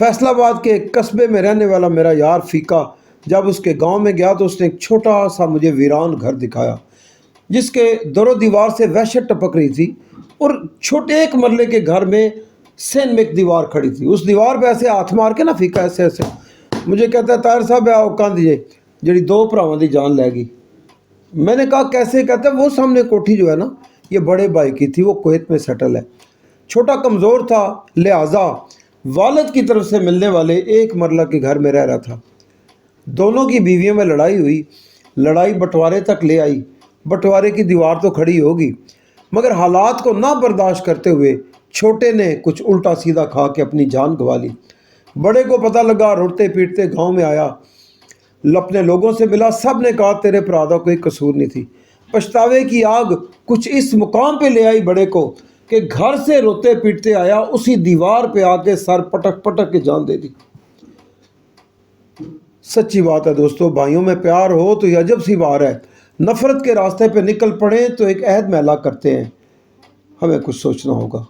फैसलाबाद के एक कस्बे में रहने वाला मेरा यार फीका जब उसके गांव में गया तो उसने एक छोटा सा मुझे वीरान घर दिखाया, जिसके दरो दीवार से वहशत टपक रही थी। और छोटे एक मरले के घर में सेन में एक दीवार खड़ी थी। उस दीवार पे ऐसे हाथ मार के ना फीका ऐसे ऐसे मुझे कहता है, ताहिर साहब आओ कान दीजिए जी दो भरावां दी जान लैगी। मैंने कहा कैसे? कहता है वो सामने कोठी जो है ना, ये बड़े भाई की थी, वो कुवैत में सेटल है। छोटा कमज़ोर था, लिहाजा वालिद की तरफ से मिलने वाले एक मरला के घर में रह रहा था। दोनों की बीवियों में लड़ाई हुई, लड़ाई बंटवारे तक ले आई। बंटवारे की दीवार तो खड़ी होगी, मगर हालात को ना बर्दाश्त करते हुए छोटे ने कुछ उल्टा सीधा खा के अपनी जान गंवा ली। बड़े को पता लगा, रोते पीटते गांव में आया, अपने लोगों से मिला। सब ने कहा तेरे भरा दा कोई कसूर नहीं थी। पछतावे की आग कुछ इस मुकाम पे ले आई बड़े को कि घर से रोते पीटते आया, उसी दीवार पे आके सर पटक पटक के जान दे दी। सच्ची बात है दोस्तों, भाइयों में प्यार हो तो ये अजब सी बात है। नफरत के रास्ते पे निकल पड़े तो एक अहद मैला करते हैं। हमें कुछ सोचना होगा।